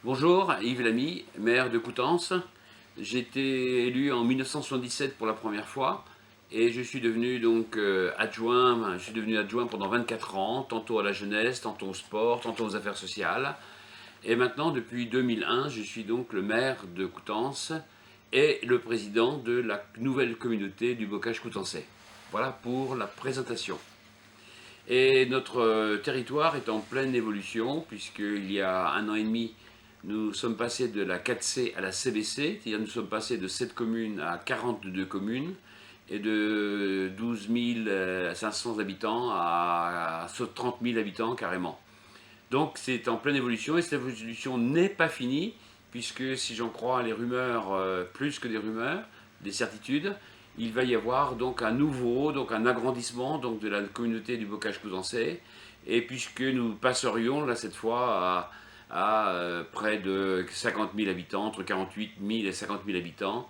Bonjour, Yves Lamy, maire de Coutances. J'ai été élu en 1977 pour la première fois et je suis devenu adjoint. Je suis devenu adjoint pendant 24 ans, tantôt à la jeunesse, tantôt au sport, tantôt aux affaires sociales. Et maintenant, depuis 2001, je suis donc le maire de Coutances et le président de la nouvelle communauté du bocage coutançais. Voilà pour la présentation. Et notre territoire est en pleine évolution, puisqu'il y a un an et demi, nous sommes passés de la 4C à la CBC, c'est-à-dire nous sommes passés de 7 communes à 42 communes, et de 12 500 habitants à 30 000 habitants carrément. Donc c'est en pleine évolution, et cette évolution n'est pas finie, puisque si j'en crois les rumeurs, plus que des rumeurs, des certitudes, il va y avoir donc un agrandissement donc de la communauté du bocage coutançais, et puisque nous passerions là cette fois à près de 50 000 habitants, entre 48 000 et 50 000 habitants,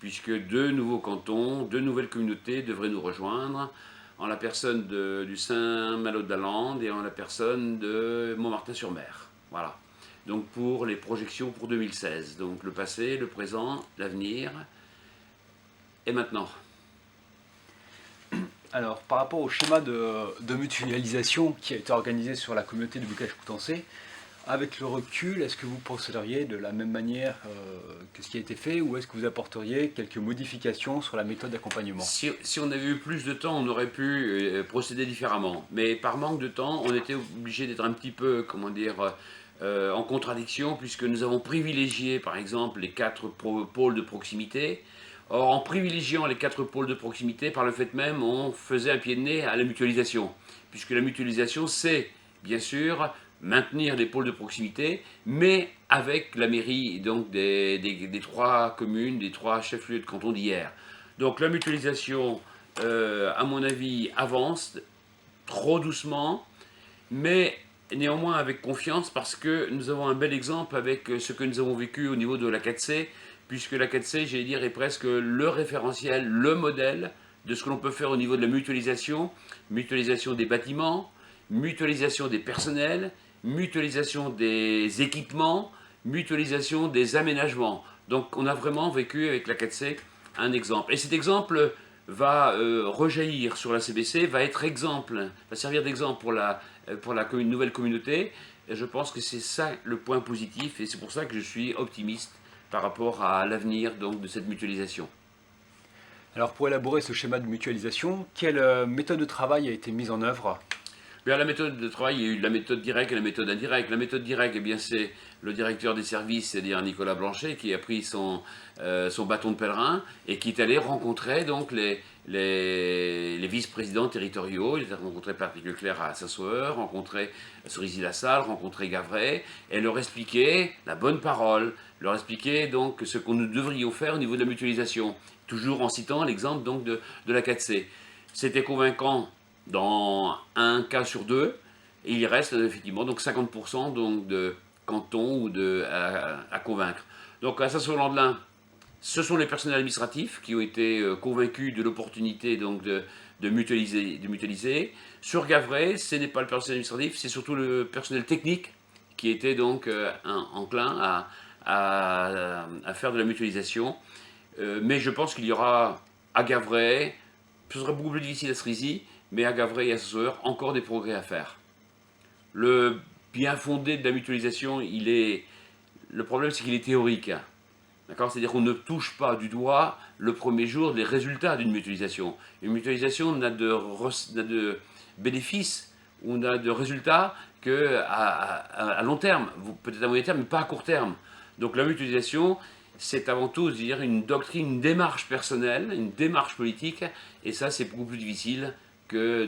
puisque deux nouveaux cantons, deux nouvelles communautés devraient nous rejoindre, en la personne du Saint-Malo-de-la-Lande et en la personne de Montmartin-sur-Mer. Voilà. Donc pour les projections pour 2016. Donc le passé, le présent, l'avenir. Et maintenant? Alors, par rapport au schéma de mutualisation qui a été organisé sur la communauté de bocage coutançais, avec le recul, est-ce que vous procéderiez de la même manière que ce qui a été fait ou est-ce que vous apporteriez quelques modifications sur la méthode d'accompagnement? Si on avait eu plus de temps, on aurait pu procéder différemment. Mais par manque de temps, on était obligé d'être un petit peu, comment dire, en contradiction, puisque nous avons privilégié, par exemple, les quatre pôles de proximité. Or, en privilégiant les quatre pôles de proximité, par le fait même, on faisait un pied de nez à la mutualisation. Puisque la mutualisation, c'est, bien sûr, maintenir les pôles de proximité, mais avec la mairie donc des trois communes, des trois chefs-lieux de canton d'hier. Donc la mutualisation, à mon avis, avance trop doucement, mais néanmoins avec confiance, parce que nous avons un bel exemple avec ce que nous avons vécu au niveau de la 4C, puisque la 4C, j'allais dire, est presque le référentiel, le modèle de ce que l'on peut faire au niveau de la mutualisation des bâtiments, mutualisation des personnels, mutualisation des équipements, mutualisation des aménagements. Donc on a vraiment vécu avec la 4C un exemple. Et cet exemple va rejaillir sur la CBC, va être exemple, va servir d'exemple pour la nouvelle communauté. Et je pense que c'est ça le point positif, et c'est pour ça que je suis optimiste par rapport à l'avenir donc de cette mutualisation. Alors, pour élaborer ce schéma de mutualisation, quelle méthode de travail a été mise en œuvre? Bien, la méthode de travail, il y a eu la méthode directe et la méthode indirecte. La méthode directe, eh bien, c'est le directeur des services, c'est-à-dire Nicolas Blanchet, qui a pris son bâton de pèlerin et qui est allé rencontrer donc les vice-présidents territoriaux. Il a rencontré Patrick Leclerc à Saint-Sauveur, rencontré Cerisy-la-Salle, rencontré Gavray, et leur expliquer la bonne parole, leur expliquer donc ce que nous devrions faire au niveau de la mutualisation, toujours en citant l'exemple donc de la 4C. C'était convaincant dans un cas sur deux, et il reste effectivement donc 50% donc de cantons ou à convaincre. Donc à Saint-Sauveur-Landelin, ce sont les personnels administratifs qui ont été convaincus de l'opportunité donc de mutualiser. Sur Gavray, ce n'est pas le personnel administratif, c'est surtout le personnel technique qui était donc enclin à faire de la mutualisation. Mais je pense qu'il y aura à Gavray, ce sera beaucoup plus difficile à Cerisy, mais à Gavray et à Saint-Sauveur, encore des progrès à faire. Le bien fondé de la mutualisation, le problème c'est qu'il est théorique. D'accord. C'est-à-dire qu'on ne touche pas du doigt le premier jour les résultats d'une mutualisation. Une mutualisation n'a de bénéfices ou n'a de résultats qu'à long terme, peut-être à moyen terme, mais pas à court terme. Donc la mutualisation, c'est avant tout dire une doctrine, une démarche personnelle, une démarche politique, et ça c'est beaucoup plus difficile que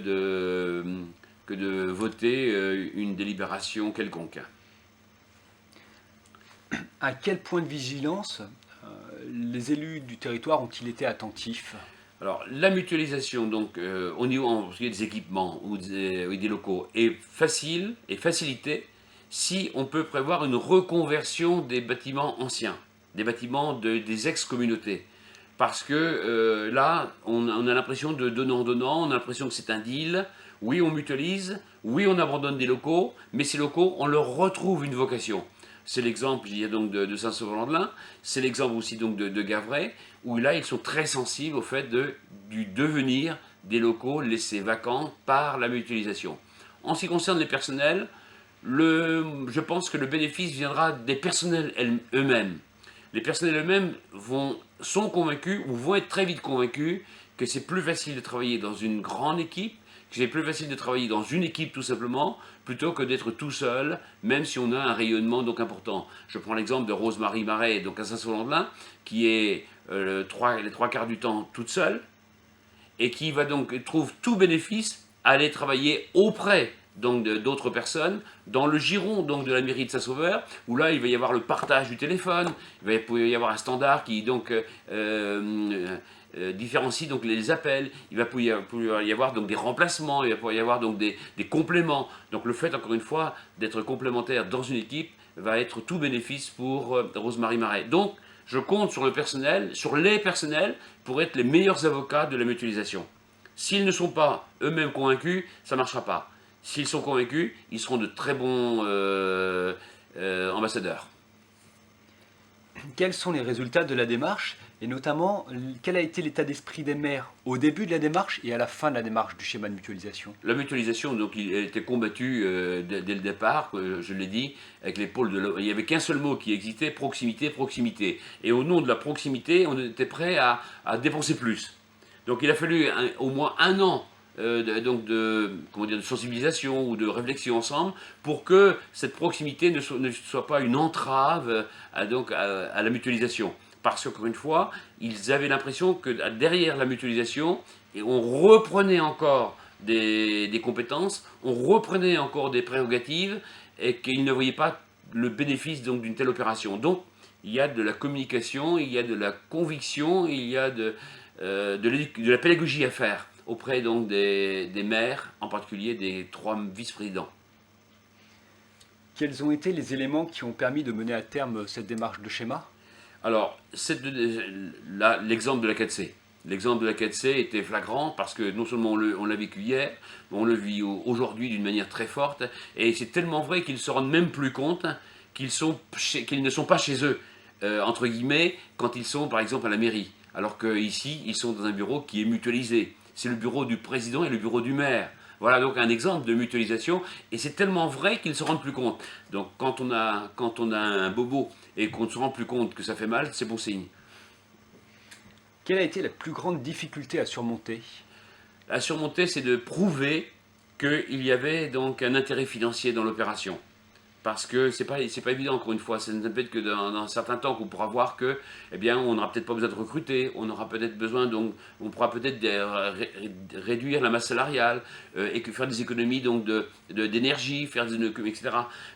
de voter une délibération quelconque. À quel point de vigilance les élus du territoire ont-ils été attentifs? Alors, la mutualisation, donc, au niveau des équipements ou des locaux, est facile et facilitée si on peut prévoir une reconversion des bâtiments anciens, des bâtiments des ex-communautés. Parce que là, on a l'impression de donnant-donnant, on a l'impression que c'est un deal. Oui, on mutualise, oui, on abandonne des locaux, mais ces locaux, on leur retrouve une vocation. c'est l'exemple donc de Saint-Sauveur-Landelin, c'est l'exemple aussi donc de Gavray, où là ils sont très sensibles au fait du devenir des locaux laissés vacants par la mutualisation. En ce qui concerne les personnels, je pense que le bénéfice viendra des personnels eux-mêmes. Les personnels eux-mêmes sont convaincus ou vont être très vite convaincus que c'est plus facile de travailler dans une grande équipe, que c'est plus facile de travailler dans une équipe tout simplement, plutôt que d'être tout seul, même si on a un rayonnement donc important. Je prends l'exemple de Rose-Marie Marais, donc à Saint-Sauveur-Landelin, qui est les trois quarts du temps toute seule, et qui trouve tout bénéfice à aller travailler auprès donc d'autres personnes, dans le giron donc de la mairie de Saint-Sauveur, où là il va y avoir le partage du téléphone, il va y avoir un standard qui donc différencie donc les appels, il va pouvoir y avoir donc des remplacements, il va pouvoir y avoir donc des compléments. Donc le fait encore une fois d'être complémentaire dans une équipe va être tout bénéfice pour Rose-Marie Marais. Donc je compte sur le personnel, sur les personnels, pour être les meilleurs avocats de la mutualisation. S'ils ne sont pas eux-mêmes convaincus, ça ne marchera pas. S'ils sont convaincus, ils seront de très bons ambassadeurs. Quels sont les résultats de la démarche et notamment quel a été l'état d'esprit des maires au début de la démarche et à la fin de la démarche du schéma de mutualisation? La mutualisation, donc, il a été combattue dès le départ, je l'ai dit, avec les pôles de il n'y avait qu'un seul mot qui existait, proximité, proximité. Et au nom de la proximité, on était prêt à dépenser plus. Donc il a fallu au moins un an de sensibilisation ou de réflexion ensemble pour que cette proximité ne soit pas une entrave à la mutualisation. Parce qu'encore une fois, ils avaient l'impression que derrière la mutualisation, on reprenait encore des compétences, on reprenait encore des prérogatives et qu'ils ne voyaient pas le bénéfice d'une telle opération. Donc il y a de la communication, il y a de la conviction, il y a de la pédagogie à faire auprès donc des maires, en particulier des 3 vice-présidents. Quels ont été les éléments qui ont permis de mener à terme cette démarche de schéma? Alors, l'exemple de la 4C. L'exemple de la 4C était flagrant parce que non seulement on l'a vécu hier, mais on le vit aujourd'hui d'une manière très forte. Et c'est tellement vrai qu'ils ne se rendent même plus compte qu'ils ne sont pas chez eux, entre guillemets, quand ils sont par exemple à la mairie. Alors qu'ici, ils sont dans un bureau qui est mutualisé. C'est le bureau du président et le bureau du maire. Voilà donc un exemple de mutualisation, et c'est tellement vrai qu'ils ne se rendent plus compte. Donc quand on a un bobo et qu'on ne se rend plus compte que ça fait mal, c'est bon signe. Quelle a été la plus grande difficulté à surmonter? À surmonter, c'est de prouver qu'il y avait donc un intérêt financier dans l'opération. Parce que c'est pas évident, encore une fois, ça ne peut être que dans un certain temps qu'on pourra voir que, eh bien, on n'aura peut-être pas besoin de recruter, on aura peut-être besoin, donc, on pourra peut-être réduire la masse salariale et faire des économies donc d'énergie, faire des économies, etc.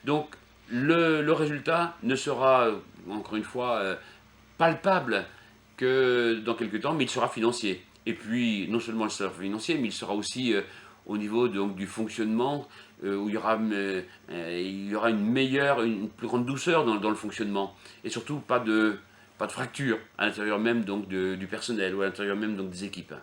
Donc, le résultat ne sera, encore une fois, palpable que dans quelques temps, mais il sera financier. Et puis, non seulement il sera financier, mais il sera aussi au niveau donc, du fonctionnement, où il y aura une plus grande douceur dans le fonctionnement. Et surtout, pas de fracture à l'intérieur même donc, du personnel ou à l'intérieur même donc, des équipes.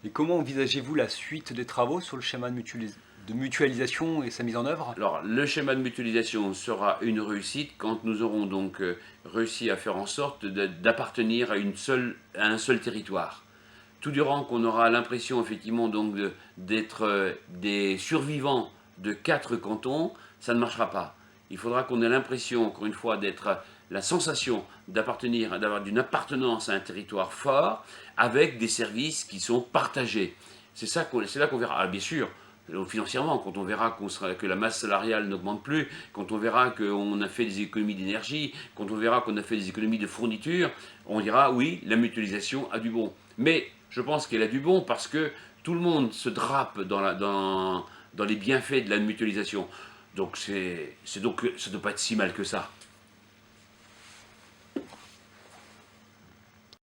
Et comment envisagez-vous la suite des travaux sur le schéma de mutualisation et sa mise en œuvre? Alors, le schéma de mutualisation sera une réussite quand nous aurons donc réussi à faire en sorte d'appartenir à un seul territoire. Tout durant qu'on aura l'impression effectivement donc d'être des survivants de 4 cantons, ça ne marchera pas. Il faudra qu'on ait l'impression, encore une fois, d'être la sensation d'avoir une appartenance à un territoire fort, avec des services qui sont partagés. C'est là qu'on verra. Alors bien sûr, financièrement, quand on verra que la masse salariale n'augmente plus, quand on verra qu'on a fait des économies d'énergie, quand on verra qu'on a fait des économies de fourniture, on dira oui, la mutualisation a du bon. Mais je pense qu'elle a du bon parce que tout le monde se drape dans les bienfaits de la mutualisation. Donc ça ne doit pas être si mal que ça.